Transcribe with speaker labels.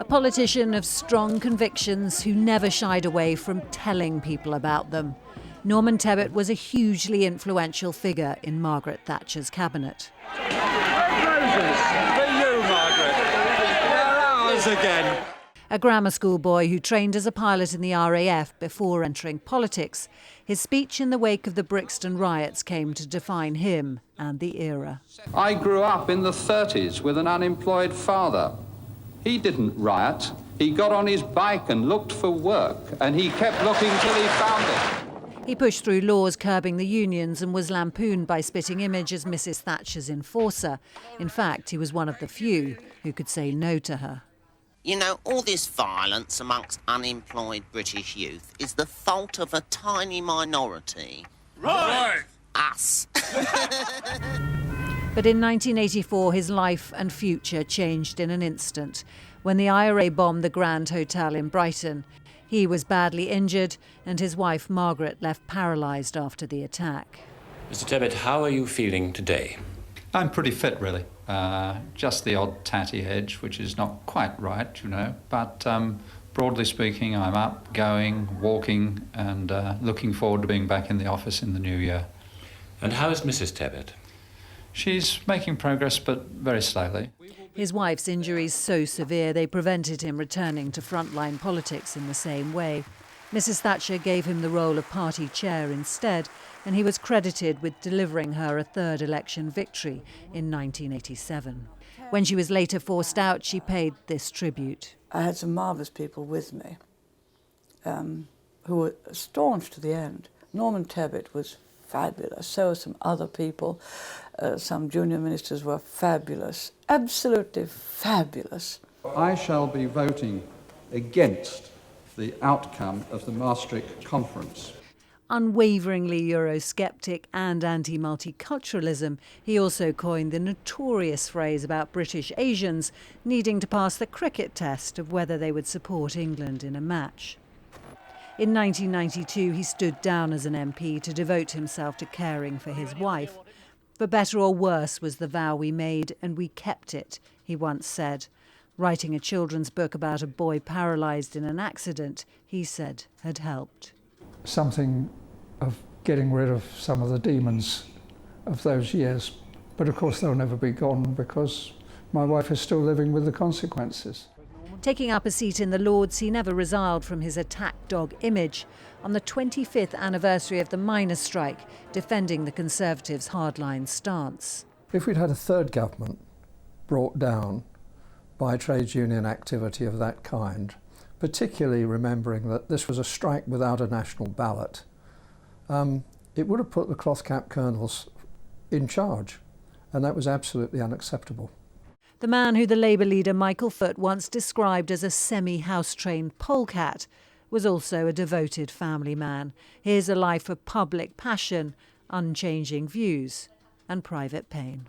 Speaker 1: politician of strong convictions who never shied away from telling people about them. Norman Tebbit was a hugely influential figure in Margaret Thatcher's cabinet.
Speaker 2: Roses for you, Margaret. They're ours again.
Speaker 1: A grammar school boy who trained as a pilot in the RAF before entering politics, his speech in the wake of the Brixton riots came to define him and the era.
Speaker 3: I grew up in the 30s with an unemployed father. He didn't riot. He got on his bike and looked for work, and he kept looking till he found it.
Speaker 1: He pushed through laws curbing the unions and was lampooned by Spitting Image as Mrs Thatcher's enforcer. In fact, he was one of the few who could say no to her.
Speaker 4: You know, all this violence amongst unemployed British youth is the fault of a tiny minority.
Speaker 2: Right!
Speaker 4: Us.
Speaker 1: But in 1984, his life and future changed in an instant. When the IRA bombed the Grand Hotel in Brighton, he was badly injured and his wife Margaret left paralysed after the attack.
Speaker 5: Mr Tebbit, how are you feeling today?
Speaker 3: I'm pretty fit, really. Just the odd tatty edge, which is not quite right, you know. But broadly speaking, I'm up, going, walking, and looking forward to being back in the office in the new year.
Speaker 5: And how is Mrs Tebbit?
Speaker 3: She's making progress, but very slowly.
Speaker 1: His wife's injuries so severe they prevented him returning to frontline politics in the same way. Mrs Thatcher gave him the role of party chair instead, and he was credited with delivering her a third election victory in 1987. When she was later forced out, she paid this tribute.
Speaker 6: I had some marvellous people with me who were staunch to the end. Norman Tebbit was fabulous. So were some other people. Some junior ministers were fabulous, absolutely fabulous.
Speaker 7: I shall be voting against the outcome of the Maastricht Conference.
Speaker 1: Unwaveringly Eurosceptic and anti-multiculturalism, he also coined the notorious phrase about British Asians needing to pass the cricket test of whether they would support England in a match. In 1992, he stood down as an MP to devote himself to caring for his wife. For better or worse was the vow we made, and we kept it, he once said. Writing a children's book about a boy paralysed in an accident, he said, had helped.
Speaker 8: Something of getting rid of some of the demons of those years. But of course they'll never be gone because my wife is still living with the consequences.
Speaker 1: Taking up a seat in the Lords, he never resiled from his attack dog image. On the 25th anniversary of the miners' strike, defending the Conservatives' hardline stance.
Speaker 8: If we'd had a third government brought down by trades union activity of that kind, particularly remembering that this was a strike without a national ballot, it would have put the cloth-cap colonels in charge, and that was absolutely unacceptable.
Speaker 1: The man who the Labour leader Michael Foot once described as a semi-house-trained polecat was also a devoted family man. Here's a life of public passion, unchanging views and private pain.